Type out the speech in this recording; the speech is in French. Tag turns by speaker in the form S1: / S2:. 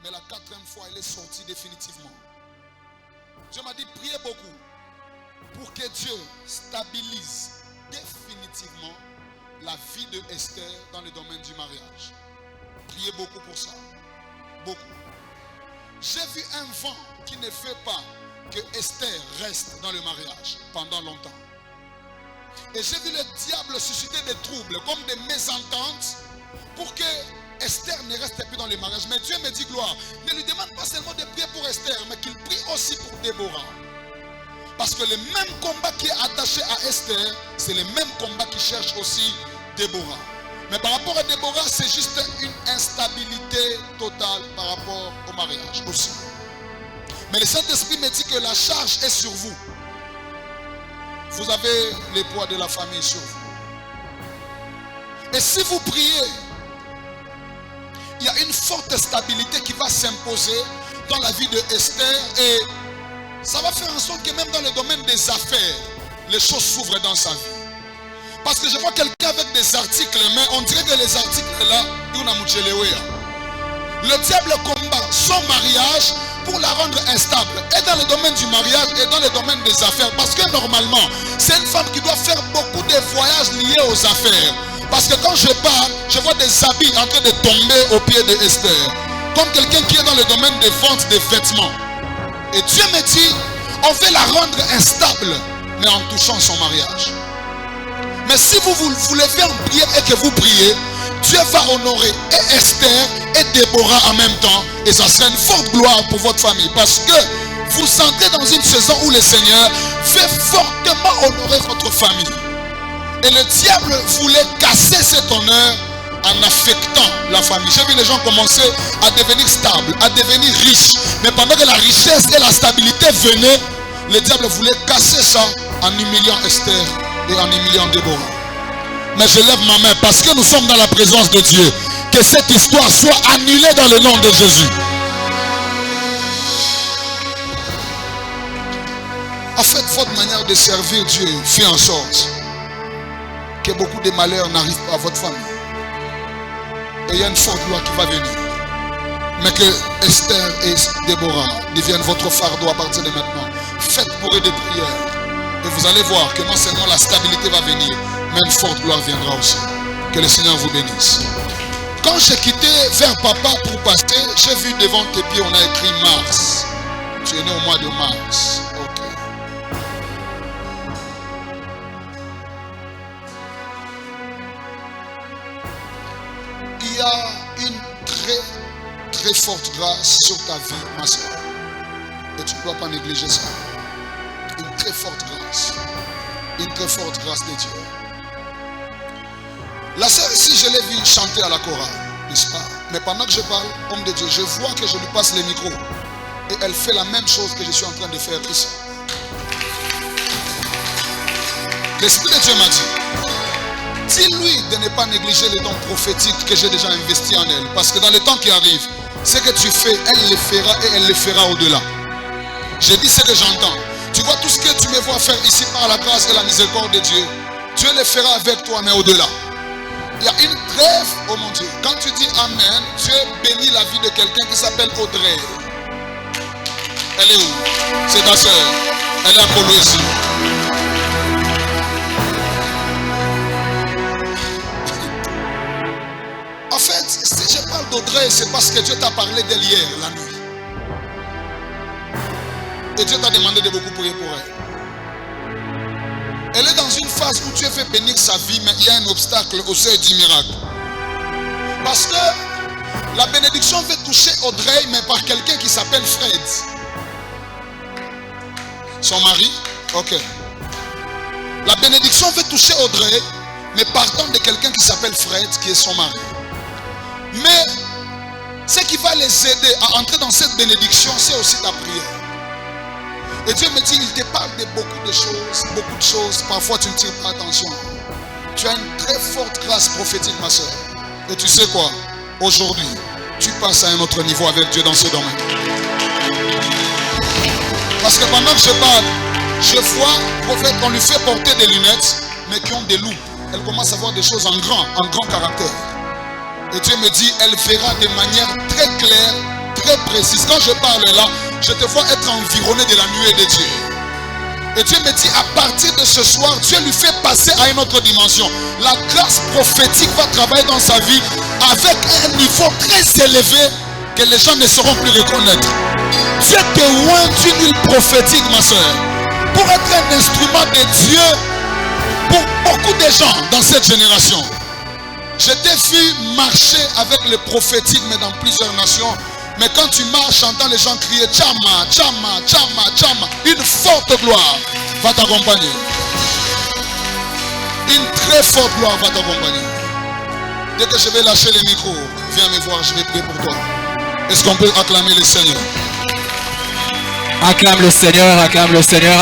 S1: Mais la 4e fois, elle est sortie définitivement. Dieu m'a dit, priez beaucoup pour que Dieu stabilise définitivement la vie de Esther dans le domaine du mariage. Priez beaucoup pour ça. Beaucoup. J'ai vu un vent qui ne fait pas que Esther reste dans le mariage pendant longtemps. Et j'ai vu le diable susciter des troubles, comme des mésententes, pour que Esther ne reste plus dans le mariage. Mais Dieu me dit gloire. Ne lui demande pas seulement de prier pour Esther, mais qu'il prie aussi pour Déborah. Parce que le même combat qui est attaché à Esther, c'est le même combat qui cherche aussi Déborah. Mais par rapport à Déborah, c'est juste une instabilité totale par rapport au mariage aussi. Mais le Saint-Esprit me dit que la charge est sur vous. Vous avez le poids de la famille sur vous. Et si vous priez, il y a une forte stabilité qui va s'imposer dans la vie de Esther. Et ça va faire en sorte que même dans le domaine des affaires, les choses s'ouvrent dans sa vie. Parce que je vois quelqu'un avec des articles, mais on dirait que les articles là, le diable combat son mariage pour la rendre instable. Et dans le domaine du mariage et dans le domaine des affaires. Parce que normalement, c'est une femme qui doit faire beaucoup de voyages liés aux affaires. Parce que quand je parle, je vois des habits en train de tomber au pied de Esther. Comme quelqu'un qui est dans le domaine des ventes des vêtements. Et Dieu me dit, on veut la rendre instable, mais en touchant son mariage. Mais si vous voulez faire prier et que vous priez, Dieu va honorer et Esther et Déborah en même temps. Et ça sera une forte gloire pour votre famille. Parce que vous sentez dans une saison où le Seigneur fait fortement honorer votre famille. Et le diable voulait casser cet honneur en affectant la famille. J'ai vu les gens commencer à devenir stables, à devenir riches. Mais pendant que la richesse et la stabilité venaient, le diable voulait casser ça en humiliant Esther et en humiliant Déborah. Mais je lève ma main parce que nous sommes dans la présence de Dieu. Que cette histoire soit annulée dans le nom de Jésus. En fait, votre manière de servir Dieu fait en sorte que beaucoup de malheurs n'arrivent pas à votre famille. Et il y a une forte gloire qui va venir. Mais que Esther et Déborah deviennent votre fardeau à partir de maintenant. Faites pour eux des prières. Et vous allez voir que non seulement la stabilité va venir, mais une forte gloire viendra aussi. Que le Seigneur vous bénisse. Quand j'ai quitté vers papa pour passer, j'ai vu devant tes pieds, on a écrit mars. Tu es né au mois de mars. Ok. Il y a une très forte grâce sur ta vie, ma soeur. Et tu ne dois pas négliger ça. Une très forte grâce. Une très forte grâce de Dieu. La sœur ici, je l'ai vue chanter à la chorale, n'est-ce pas? Mais pendant que je parle, homme de Dieu, je vois que je lui passe le micro. Et elle fait la même chose que je suis en train de faire ici. L'Esprit de Dieu m'a dit, dis-lui de ne pas négliger les dons prophétiques que j'ai déjà investis en elle. Parce que dans le temps qui arrive, ce que tu fais, elle le fera et elle le fera au-delà. J'ai dit ce que j'entends. Tu vois tout ce que tu me vois faire ici par la grâce et la miséricorde de Dieu. Dieu le fera avec toi, mais au-delà. Il y a une trêve, oh mon Dieu. Quand tu dis Amen, Dieu bénit la vie de quelqu'un qui s'appelle Audrey. Elle est où? C'est ta soeur. Elle est à Polo ici. En fait, si je parle d'Audrey, c'est parce que Dieu t'a parlé d'elle hier, la nuit. Et Dieu t'a demandé de beaucoup prier pour elle. Elle est dans une phase où Dieu veut bénir sa vie, mais il y a un obstacle au seuil du miracle. Parce que la bénédiction veut toucher Audrey, mais par quelqu'un qui s'appelle Fred. Son mari? Ok. La bénédiction veut toucher Audrey, mais partant de quelqu'un qui s'appelle Fred, qui est son mari. Mais ce qui va les aider à entrer dans cette bénédiction, c'est aussi ta prière. Et Dieu me dit, il te parle de beaucoup de choses. Parfois tu ne tires pas attention. Tu as une très forte grâce prophétique, ma soeur. Et tu sais quoi? Aujourd'hui, tu passes à un autre niveau avec Dieu dans ce domaine. Parce que pendant que je parle, je vois, prophète, qu'on lui fait porter des lunettes, mais qui ont des loupes. Elle commence à voir des choses en grand caractère. Et Dieu me dit, elle verra de manière très claire, très très précise. Quand je parle là, je te vois être environné de la nuée de Dieu. Et Dieu me dit, à partir de ce soir, Dieu lui fait passer à une autre dimension. La grâce prophétique va travailler dans sa vie avec un niveau très élevé que les gens ne sauront plus reconnaître. Dieu te oint d'une huile prophétique, ma soeur, pour être un instrument de Dieu pour beaucoup de gens dans cette génération. Je t'ai vu marcher avec le prophétique, mais dans plusieurs nations. Mais quand tu marches, j'entends les gens crier Tchama, Tchama, Tchama, Tchama. Une forte gloire va t'accompagner. Une très forte gloire va t'accompagner. Dès que je vais lâcher le micro, viens me voir, je vais prier pour toi. Est-ce qu'on peut acclamer le Seigneur?
S2: Acclame le Seigneur, acclame le Seigneur.